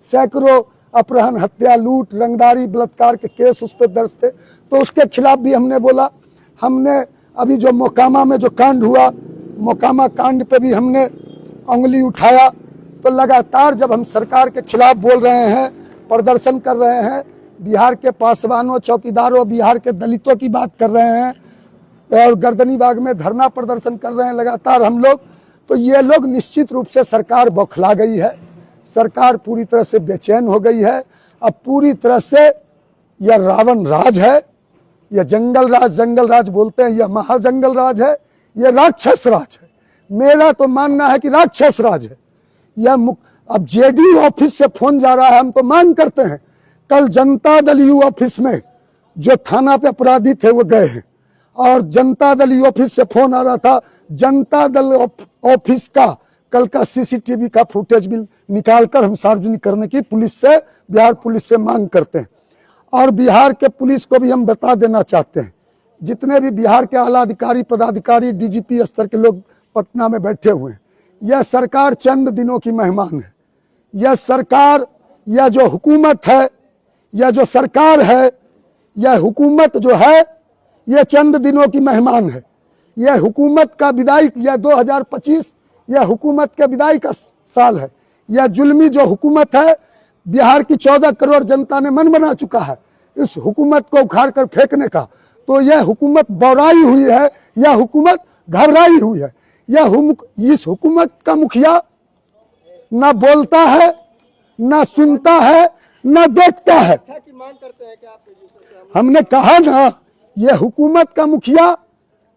सैकड़ों अपहरण, हत्या, लूट, रंगदारी, बलात्कार के केस उस पर दर्ज थे। तो उसके खिलाफ भी हमने बोला। हमने अभी जो मोकामा में जो कांड हुआ, मोकामा कांड पे भी हमने उंगली उठाया। तो लगातार जब हम सरकार के खिलाफ बोल रहे हैं, प्रदर्शन कर रहे हैं, बिहार के पासवानों, चौकीदारों, बिहार के दलितों की बात कर रहे हैं और गर्दनीबाग में धरना प्रदर्शन कर रहे हैं लगातार हम लोग, तो ये लोग निश्चित रूप से सरकार बौखला गई है। सरकार पूरी तरह से बेचैन हो गई है। अब पूरी तरह से यह रावण राज है, यह जंगल राज बोलते हैं, यह महाजंगल राज है, यह राक्षस राज है। मेरा तो मानना है कि राक्षस राज है यह। अब जेडीयू ऑफिस से फोन जा रहा है, हम तो मांग करते हैं। कल जनता दल यू ऑफिस में जो थाना पे अपराधी थे वो गए हैं और जनता दल यू ऑफिस से फोन आ रहा था। जनता दल ऑफिस का कल का सीसीटीवी का फुटेज भी निकालकर हम सार्वजनिक करने की पुलिस से, बिहार पुलिस से मांग करते हैं। और बिहार के पुलिस को भी हम बता देना चाहते हैं, जितने भी बिहार के आला अधिकारी, पदाधिकारी, डीजीपी स्तर के लोग पटना में बैठे हुए हैं, यह सरकार चंद दिनों की मेहमान है। यह सरकार, यह जो हुकूमत है, यह जो सरकार है, यह हुकूमत जो है, यह चंद दिनों की मेहमान है। यह हुकूमत का विदाई, यह 2025 यह हुकूमत के विदाई का साल है। यह जुल्मी जो हुकूमत है, बिहार की 14 करोड़ जनता ने मन बना चुका है इस हुकूमत को उखाड़ कर फेंकने का। तो यह हुकूमत बौराई हुई है, यह हुकूमत घबराई हुई है। इस हुकूमत का मुखिया ना बोलता है, ना सुनता है, ना देखता है। हमने कहा ना, यह हुकूमत का मुखिया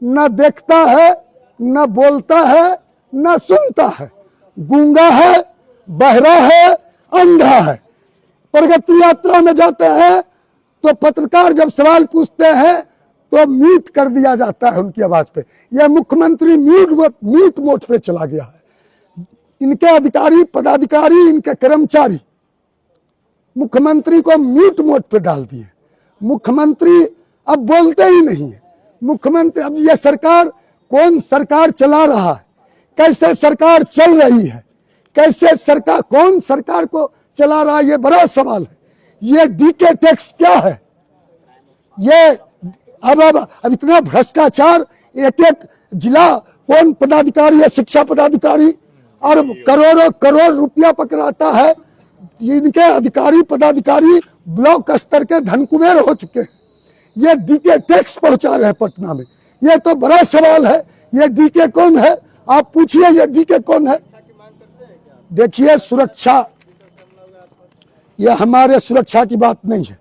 ना देखता है, ना बोलता है, ना सुनता है, गूंगा है, बहरा है, अंधा है। प्रगति यात्रा में जाते हैं तो पत्रकार जब सवाल पूछते हैं तो म्यूट कर दिया जाता है उनकी आवाज पे। यह मुख्यमंत्री म्यूट मोड पे चला गया है। इनके अधिकारी, पदाधिकारी, इनके कर्मचारी मुख्यमंत्री को म्यूट मोड पे डाल दिए। मुख्यमंत्री अब बोलते ही नहीं है। मुख्यमंत्री, अब यह सरकार, कौन सरकार चला रहा है, कैसे सरकार चल रही है, कैसे सरकार, कौन सरकार को चला रहा है, ये बड़ा सवाल है। ये डीके टैक्स क्या है? ये अब इतना भ्रष्टाचार, एक एक जिला कौन पदाधिकारी है, शिक्षा पदाधिकारी, और करोड़ों करोड़ रुपया पकड़ाता है। इनके अधिकारी, पदाधिकारी ब्लॉक स्तर के धनकुबेर हो चुके हैं। ये डीके टैक्स पहुंचा रहे हैं पटना में। ये तो बड़ा सवाल है। ये डीके कौन है? आप पूछिए, ये डीके कौन है? देखिए, सुरक्षा, यह हमारे सुरक्षा की बात नहीं है,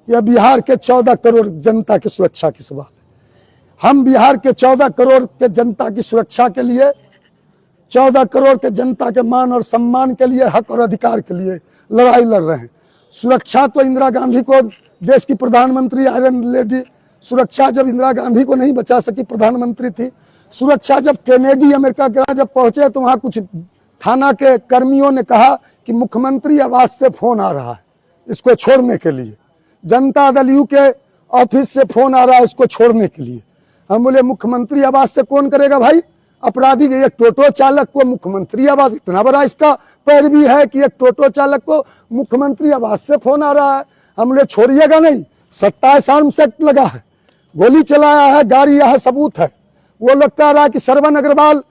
यह बिहार के 14 करोड़ जनता की सुरक्षा की सवाल है। हम बिहार के 14 करोड़ के जनता की सुरक्षा के लिए, 14 करोड़ के जनता के मान और सम्मान के लिए, हक और अधिकार के लिए लड़ाई लड़ रहे हैं। सुरक्षा तो इंदिरा गांधी को, देश की प्रधानमंत्री, आयरन लेडी, सुरक्षा जब इंदिरा गांधी को नहीं बचा सकी, प्रधानमंत्री थी। सुरक्षा जब केनेडी अमेरिका के जब पहुंचे तो वहां कुछ थाना के कर्मियों ने कहा कि मुख्यमंत्री आवास से फोन आ रहा है इसको छोड़ने के लिए। जनता दल यू के ऑफिस से फोन आ रहा है इसको छोड़ने के लिए। हम बोले मुख्यमंत्री आवास से कौन करेगा भाई? अपराधी के एक टोटो चालक को मुख्यमंत्री आवास, इतना बड़ा इसका पैरवी है कि एक टोटो चालक को मुख्यमंत्री आवास से फोन आ रहा है। हम बोले छोड़िएगा नहीं, 27 आर्म्स एक्ट लगा है, गोली चलाया है, गाड़ी यहाँ सबूत है। वो लोग कह रहा है कि श्रवण अग्रवाल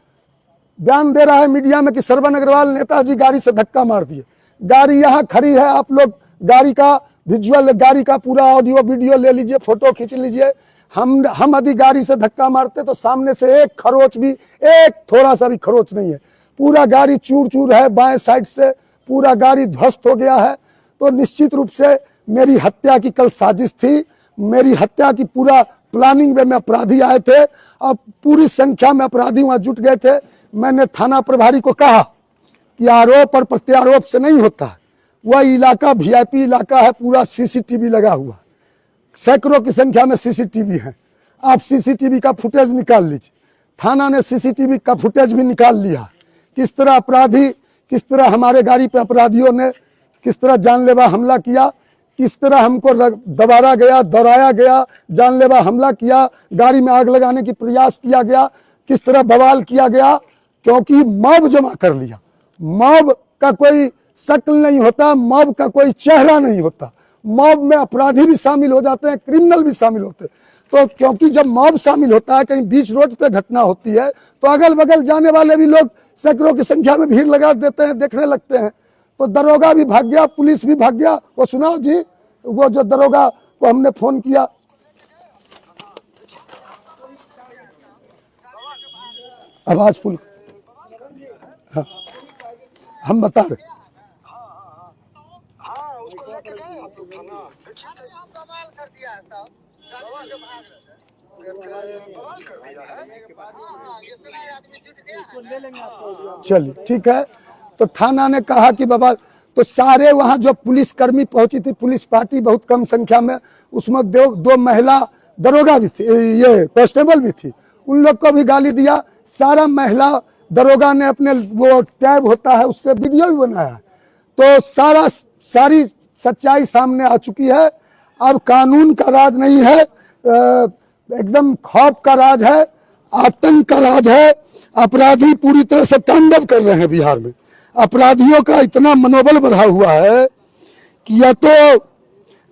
बयान दे रहा है मीडिया में कि श्रवण अग्रवाल नेताजी गाड़ी से धक्का मार दिए। गाड़ी यहाँ खड़ी है, आप लोग गाड़ी का विजुअल, गाड़ी का पूरा ऑडियो वीडियो ले लीजिए, फोटो खींच लीजिए। हम यदि गाड़ी से धक्का मारते तो सामने से एक खरोच भी, एक थोड़ा सा भी खरोच नहीं है। पूरा गाड़ी चूर चूर है, बाएं साइड से पूरा गाड़ी ध्वस्त हो गया है। तो निश्चित रूप से मेरी हत्या की कल साजिश थी। मेरी हत्या की पूरा प्लानिंग में अपराधी आए थे और पूरी संख्या में अपराधी वहां जुट गए थे। मैंने थाना प्रभारी को कहा कि आरोप और प्रत्यारोप से नहीं होता है। वह इलाका वीआईपी इलाका है, पूरा सीसीटीवी लगा हुआ, सैकड़ों की संख्या में सीसीटीवी है। आप सीसीटीवी का फुटेज निकाल लीजिए। थाना ने सीसीटीवी का फुटेज भी निकाल लिया। किस तरह अपराधी, किस तरह हमारे गाड़ी पे अपराधियों ने किस तरह जानलेवा हमला किया, किस तरह हमको दबारा गया, दौड़ाया गया, जानलेवा हमला किया, गाड़ी में आग लगाने की प्रयास किया गया, किस तरह बवाल किया गया, क्योंकि मॉब जमा कर लिया। मॉब का कोई शक्ल नहीं होता, मॉब का कोई चेहरा नहीं होता। मॉब में अपराधी भी शामिल हो जाते हैं, क्रिमिनल भी शामिल होते हैं। तो क्योंकि जब मॉब शामिल होता है, कहीं बीच रोड पे घटना होती है, तो अगल बगल जाने वाले भी लोग सैकड़ों की संख्या में भीड़ लगा देते हैं, देखने लगते हैं। तो दरोगा भी भाग गया, पुलिस भी भाग गया। वो सुनाओ जी, वो जो दरोगा को हमने फोन किया, आवाज फुल, हाँ हम बता रहे, उसको लेके गए आप लोग थाना, कमाल कर दिया है साहब, कमाल कर दिया है। चलिए ठीक है। तो थाना ने कहा कि बाबा, तो सारे वहां जो पुलिस कर्मी पहुंची थी, पुलिस पार्टी बहुत कम संख्या में, उसमें दो महिला दरोगा भी थी, ये कांस्टेबल भी थी, उन लोग को भी गाली दिया। सारा महिला दरोगा ने अपने वो टैब होता है उससे वीडियो भी बनाया। तो सारी सच्चाई सामने आ चुकी है। अब कानून का राज नहीं है, एकदम खौफ का राज है, आतंक का राज है। अपराधी पूरी तरह से तांडव कर रहे हैं बिहार में। अपराधियों का इतना मनोबल बढ़ा हुआ है कि या तो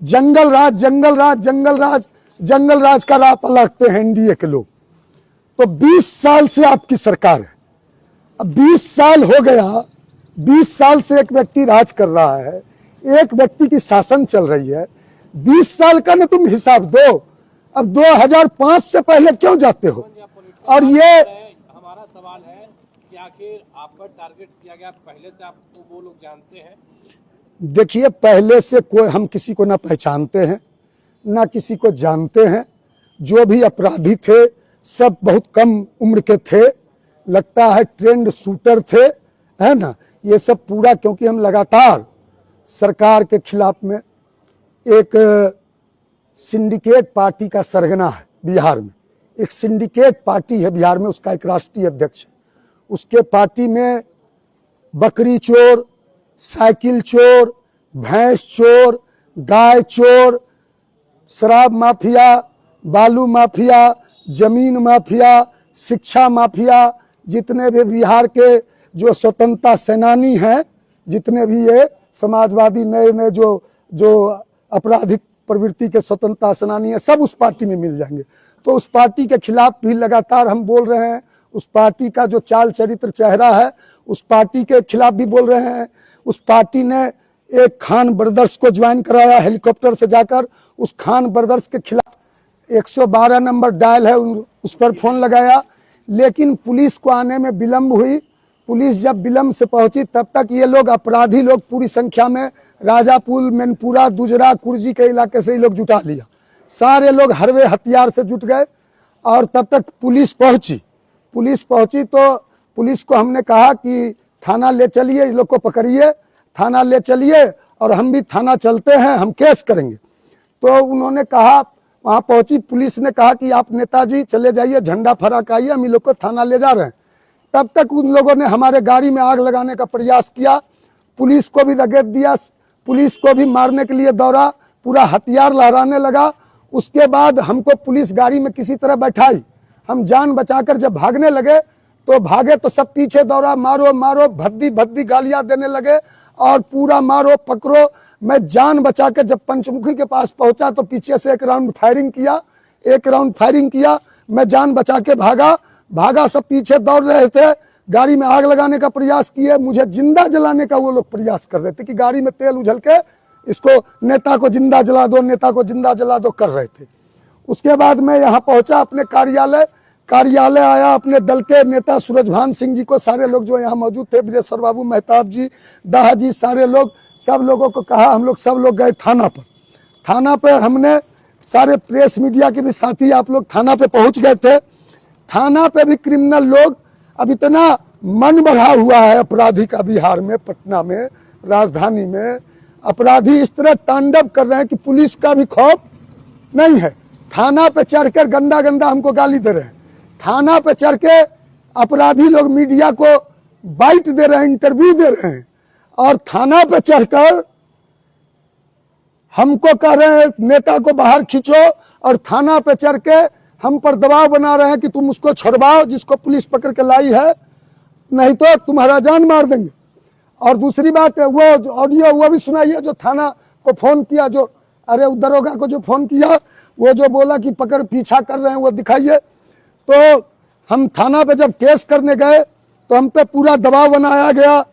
जंगल राज का राह पलटते हैं एनडीए के लोग। तो 20 साल से आपकी सरकार है, अब 20 साल हो गया, 20 साल से एक व्यक्ति राज कर रहा है, एक व्यक्ति की शासन चल रही है। 20 साल का ना तुम हिसाब दो, अब 2005 से पहले क्यों जाते हो? और ये हमारा सवाल है कि आखिर आप पर टारगेट किया गया, पहले से आपको वो लोग जानते हैं? देखिए, पहले से कोई हम किसी को ना पहचानते हैं ना किसी को जानते हैं। जो भी अपराधी थे सब बहुत कम उम्र के थे, लगता है ट्रेंड शूटर थे, है ना। ये सब पूरा क्योंकि हम लगातार सरकार के खिलाफ में एक सिंडिकेट पार्टी का सरगना है बिहार में, एक सिंडिकेट पार्टी है बिहार में, उसका एक राष्ट्रीय अध्यक्ष है। उसके पार्टी में बकरी चोर, साइकिल चोर, भैंस चोर, गाय चोर, शराब माफिया, बालू माफिया, जमीन माफिया, शिक्षा माफिया, जितने भी बिहार के जो स्वतंत्रता सेनानी हैं, जितने भी ये समाजवादी नए जो आपराधिक प्रवृत्ति के स्वतंत्रता सेनानी है, सब उस पार्टी में मिल जाएंगे। तो उस पार्टी के खिलाफ भी लगातार हम बोल रहे हैं। उस पार्टी का जो चाल चरित्र चेहरा है, उस पार्टी के खिलाफ भी बोल रहे हैं। उस पार्टी ने एक खान ब्रदर्स को ज्वाइन कराया हेलीकॉप्टर से जाकर, उस खान ब्रदर्स के खिलाफ 112 नंबर डायल है, उस पर फोन लगाया, लेकिन पुलिस को आने में विलम्ब हुई। पुलिस जब विलम्ब से पहुंची तब तक ये लोग अपराधी लोग पूरी संख्या में राजापुर, मैनपुरा, दुजरा, कुर्जी के इलाके से ये लोग जुटा लिया। सारे लोग हरवे हथियार से जुट गए और तब तक पुलिस पहुंची तो पुलिस को हमने कहा कि थाना ले चलिए, इस लोग को पकड़िए, थाना ले चलिए और हम भी थाना चलते हैं, हम केस करेंगे। तो उन्होंने कहा, वहां पहुंची पुलिस ने कहा कि आप नेताजी चले जाइए, झंडा फहरा के आइए, हम इन लोग को थाना ले जा रहे हैं। तब तक उन लोगों ने हमारे गाड़ी में आग लगाने का प्रयास किया, पुलिस को भी रगड़ दिया, पुलिस को भी मारने के लिए दौड़ा, पूरा हथियार लहराने लगा। उसके बाद हमको पुलिस गाड़ी में किसी तरह बैठाई, हम जान बचाकर जब भागने लगे तो भागे तो सब पीछे दौड़ा, मारो मारो, भद्दी भद्दी गालियां देने लगे और पूरा मारो पकड़ो। मैं जान बचा के जब पंचमुखी के पास पहुंचा तो पीछे से एक राउंड फायरिंग किया, मैं जान बचा के भागा, सब पीछे दौड़ रहे थे, गाड़ी में आग लगाने का प्रयास किए, मुझे जिंदा जलाने का वो लोग प्रयास कर रहे थे कि गाड़ी में तेल उझल के इसको नेता को जिंदा जला दो कर रहे थे। उसके बाद मैं यहाँ पहुंचा अपने कार्यालय आया, अपने दल के नेता सूरजभान सिंह जी को, सारे लोग जो यहाँ मौजूद थे, वीरेश्वर बाबू, मेहताब जी, दाहा जी, सारे लोग, सब लोगों को कहा, हम लोग सब लोग गए थाना पर हमने सारे प्रेस मीडिया के भी साथी आप लोग थाना पे पहुंच गए थे। थाना पे भी क्रिमिनल लोग, अब इतना मन बढ़ा हुआ है अपराधी का बिहार में, पटना में, राजधानी में अपराधी इस तरह तांडव कर रहे हैं कि पुलिस का भी खौफ नहीं है। थाना पे चढ़कर गंदा हमको गाली दे रहे हैं, थाना पे चढ़ के अपराधी लोग मीडिया को बाइट दे रहे हैं, इंटरव्यू दे रहे हैं, और थाना पे चढ़कर हमको कह रहे हैं नेता को बाहर खींचो, और थाना पे चढ़ के हम पर दबाव बना रहे हैं कि तुम उसको छुड़वाओ जिसको पुलिस पकड़ के लाई है, नहीं तो तुम्हारा जान मार देंगे। और दूसरी बात है, वो ऑडियो वो भी सुनाइए जो थाना को फोन किया, जो अरे दरोगा को जो फोन किया, वो जो बोला कि पकड़ पीछा कर रहे हैं, वो दिखाइए। तो हम थाना पे जब केस करने गए तो हम पे पूरा दबाव बनाया गया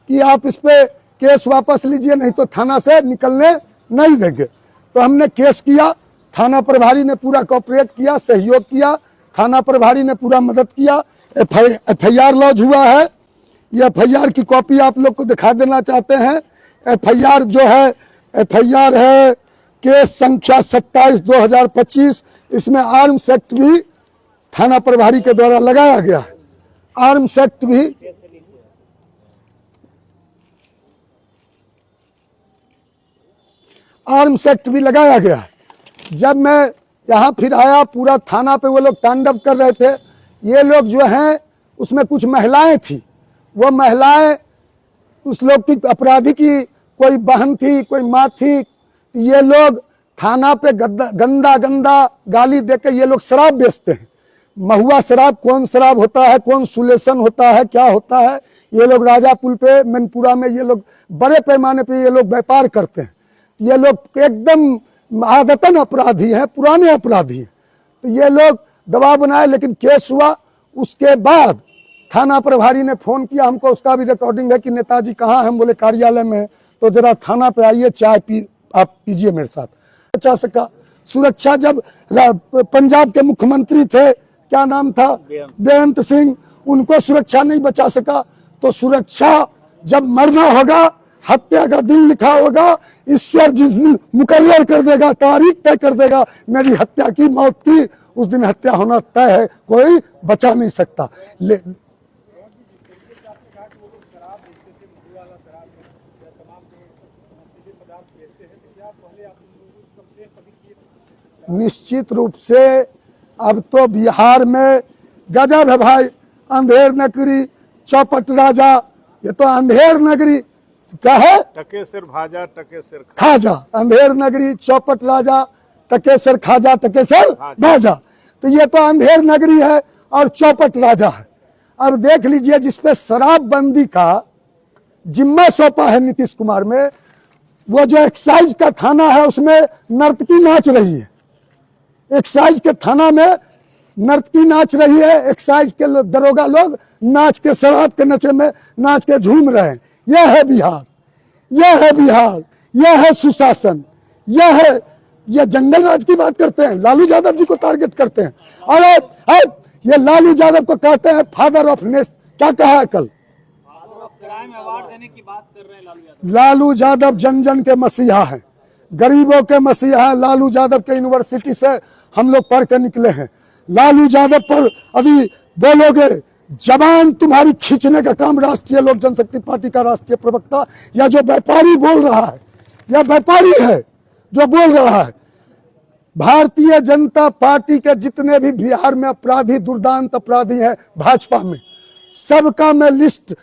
कि आप इस पे केस वापस लीजिए, नहीं तो थाना से निकलने नहीं देंगे। तो हमने केस किया, थाना प्रभारी ने पूरा कोऑपरेट किया, सहयोग किया, थाना प्रभारी ने पूरा मदद किया। FIR लॉन्च हुआ है। ये FIR की कॉपी आप लोग को दिखा देना चाहते हैं। FIR जो है, FIR है केस संख्या 27/2025। इसमें आर्म्स एक्ट भी थाना प्रभारी के द्वारा लगाया गया है। आर्म्स एक्ट भी लगाया गया है। जब मैं यहाँ फिर आया, पूरा थाना पे वो लोग तांडव कर रहे थे। ये लोग जो हैं, उसमें कुछ महिलाएं थी, वो महिलाएं उस लोग की, अपराधी की कोई बहन थी, कोई माँ थी। ये लोग थाना पे गंदा गंदा गाली देकर ये लोग शराब बेचते हैं। महुआ शराब, कौन शराब होता है, कौन सुलेशन होता है, क्या होता है, ये लोग राजापुल पे, मैनपुरा में ये लोग बड़े पैमाने पे ये लोग व्यापार करते हैं। ये लोग एकदम आदतन अपराधी हैं, पुराने अपराधी हैं। तो ये लोग दबाव बनाए, लेकिन केस हुआ। उसके बाद थाना प्रभारी ने फोन किया हमको, उसका भी रिकॉर्डिंग है कि नेताजी कहाँ हैं। हम बोले कार्यालय में है। तो जरा थाना पे आइए, चाय आप पीजिए मेरे साथ। बचा सका सुरक्षा। जब पंजाब के मुख्यमंत्री थे, क्या नाम था, बेअंत सिंह, उनको सुरक्षा नहीं बचा सका। तो सुरक्षा जब मरना होगा, हत्या का दिन लिखा होगा, ईश्वर जिस दिन मुकर्रर कर देगा, तारीख तय कर देगा मेरी हत्या की, मौत की, उस दिन हत्या होना तय है, कोई बचा नहीं सकता। निश्चित रूप से अब तो बिहार में गजब है भाई। अंधेर नगरी, चौपट राजा, ये तो अंधेर नगरी क्या है, टके सिर भाजा टके सिर खाजा। अंधेर नगरी, चौपट राजा, टके सिर खाजा, टके सिर भाजा। तो ये तो अंधेर नगरी है और चौपट राजा है। अब देख लीजिए, जिसपे शराबबंदी का जिम्मा सौंपा है नीतीश कुमार में, वो जो एक्साइज का थाना है उसमें नर्तकी नाच रही है। एक्साइज के थाना में नर्तकी नाच रही है। एक्साइज के दरोगा लोग नाच के, शराब के नशे में नाच के झूम रहे हैं। यह है बिहार, यह है बिहार, यह है सुशासन, यह है। ये जंगल राज की बात करते हैं, लालू यादव जी को टारगेट करते हैं। और ये लालू यादव को कहते हैं फादर ऑफ नेशन। क्या कहा है कल? क्राइम अवार्ड देने की बात कर रहे हैं लालू यादव। लालू यादव जन जन के मसीहा हैं, गरीबों के मसीहा हैं। लालू यादव के यूनिवर्सिटी से हम लोग पढ़ कर निकले हैं। लालू यादव पर अभी बोलोगे, जबान तुम्हारी खींचने का काम राष्ट्रीय लोक जनशक्ति पार्टी का राष्ट्रीय प्रवक्ता या जो व्यापारी बोल रहा है, या व्यापारी है जो बोल रहा है। भारतीय जनता पार्टी के जितने भी बिहार में अपराधी, दुर्दांत अपराधी हैं भाजपा में, सबका मैं लिस्ट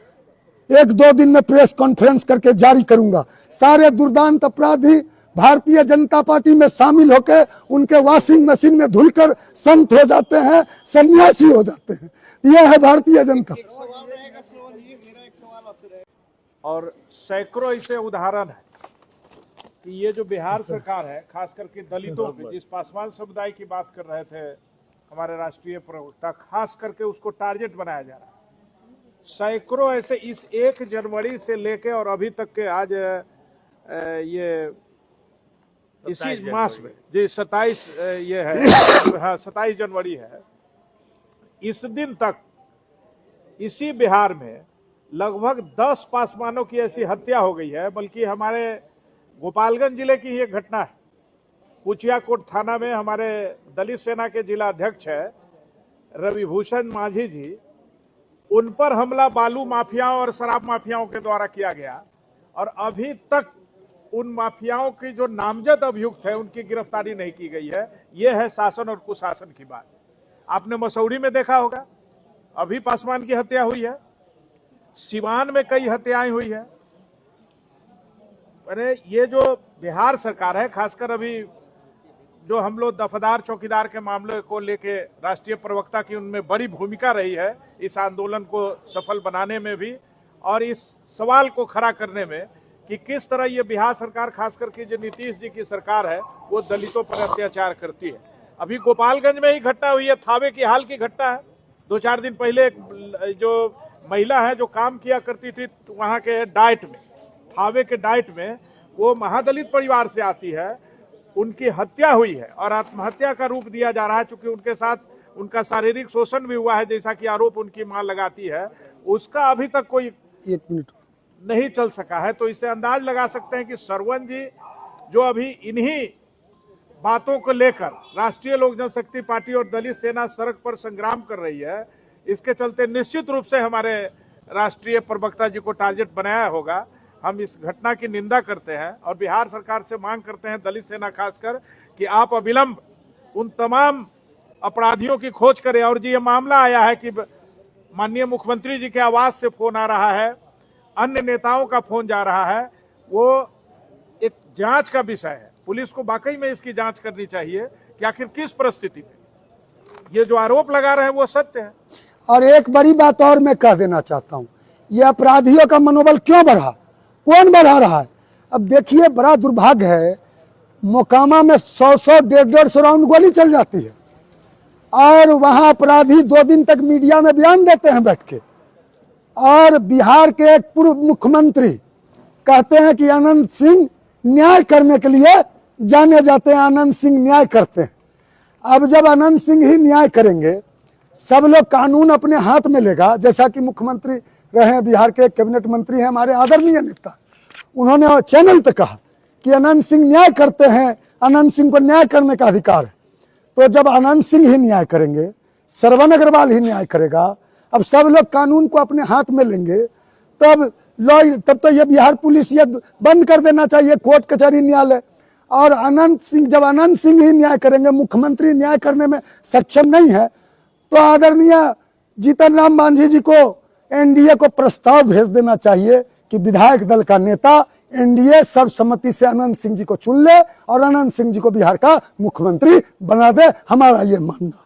1-2 दिन में प्रेस कॉन्फ्रेंस करके जारी करूंगा। सारे दुर्दांत अपराधी भारतीय जनता पार्टी में शामिल होकर उनके वॉशिंग मशीन में धुलकर संत हो जाते हैं, सन्यासी हो जाते हैं। यह है भारतीय जनता। और सैकड़ों ऐसे उदाहरण है कि ये जो बिहार सरकार है, खास करके दलितों पे, जिस पासवान समुदाय की बात कर रहे थे हमारे राष्ट्रीय प्रवक्ता, खास करके उसको टारगेट बनाया जा रहा है। सैकड़ों ऐसे इस 1 जनवरी से लेके और अभी तक के आज ये इसी मास में जो 27 ये है, हाँ 27 जनवरी है, इस दिन तक इसी बिहार में लगभग 10 पासवानों की ऐसी हत्या हो गई है। बल्कि हमारे गोपालगंज जिले की ये घटना है, कुचियाकोट थाना में हमारे दलित सेना के जिला अध्यक्ष है रविभूषण मांझी जी, उन पर हमला बालू माफियाओं और शराब माफियाओं के द्वारा किया गया। और अभी तक उन माफियाओं की जो नामजद अभियुक्त है उनकी गिरफ्तारी नहीं की गई है। यह है शासन और कुशासन की बात। आपने मसौड़ी में देखा होगा, अभी पासवान की हत्या हुई है, सिवान में कई हत्याएं हुई है। अरे ये जो बिहार सरकार है, खासकर अभी जो हम लोग दफादार चौकीदार के मामले को लेके राष्ट्रीय प्रवक्ता की उनमें बड़ी भूमिका रही है इस आंदोलन को सफल बनाने में भी, और इस सवाल को खड़ा करने में कि किस तरह ये बिहार सरकार, खास करके जो नीतीश जी की सरकार है, वो दलितों पर अत्याचार करती है। अभी गोपालगंज में ही घटना हुई है, थावे की हाल की घटना है। 2-4 दिन पहले एक जो महिला है जो काम किया करती थी वहां के डाइट में, थावे के डाइट में, वो महादलित परिवार से आती है, उनकी हत्या हुई है और आत्महत्या का रूप दिया जा रहा है। चूंकि उनके साथ उनका शारीरिक शोषण भी हुआ है, जैसा कि आरोप उनकी मां लगाती है, उसका अभी तक कोई 1 मिनट नहीं चल सका है। तो इससे अंदाज लगा सकते हैं कि सरवन जी जो अभी इन्हीं बातों को लेकर राष्ट्रीय लोक जनशक्ति पार्टी और दलित सेना सड़क पर संग्राम कर रही है, इसके चलते निश्चित रूप से हमारे राष्ट्रीय प्रवक्ता जी को टारगेट बनाया होगा। हम इस घटना की निंदा करते हैं और बिहार सरकार से मांग करते हैं, दलित सेना खासकर, कि आप अविलंब उन तमाम अपराधियों की खोज करें। और जी ये मामला आया है कि माननीय मुख्यमंत्री जी के आवास से फोन आ रहा है, अन्य नेताओं का फोन जा रहा है, वो एक जांच का विषय है। पुलिस को वाकई में इसकी जांच करनी चाहिए कि आखिर किस परिस्थिति में ये जो आरोप लगा रहे हैं वो सत्य है। और एक बड़ी बात और मैं कह देना चाहता हूं, ये अपराधियों का मनोबल क्यों बढ़ा, कौन बढ़ा रहा है? अब देखिए, बड़ा दुर्भाग्य है, मोकामा में 100-100, 150-150 राउंड गोली चल जाती है और वहां अपराधी 2 दिन तक मीडिया में बयान देते हैं बैठ के। और बिहार के एक पूर्व मुख्यमंत्री कहते हैं कि अनंत सिंह न्याय करने के लिए जाने जाते हैं, अनंत सिंह न्याय करते हैं। अब जब अनंत सिंह ही न्याय करेंगे, सब लोग कानून अपने हाथ में लेगा, जैसा कि मुख्यमंत्री रहे हैं, बिहार के कैबिनेट मंत्री हैं हमारे आदरणीय नेता, उन्होंने चैनल पे कहा कि अनंत सिंह न्याय करते हैं, अनंत सिंह को न्याय करने का अधिकार है। तो जब अनंत सिंह ही न्याय करेंगे, श्रवण अग्रवाल ही न्याय करेगा, अब सब लोग कानून को अपने हाथ में लेंगे, तब तो ये बिहार पुलिस ये बंद कर देना चाहिए, कोर्ट कचहरी न्यायालय। और जब अनंत सिंह ही न्याय करेंगे, मुख्यमंत्री न्याय करने में सक्षम नहीं है, तो आदरणीय जीतन राम मांझी जी को एनडीए को प्रस्ताव भेज देना चाहिए कि विधायक दल का नेता एनडीए सर्वसम्मति से अनंत सिंह जी को चुन ले और अनंत सिंह जी को बिहार का मुख्यमंत्री बना दे। हमारा ये मानना।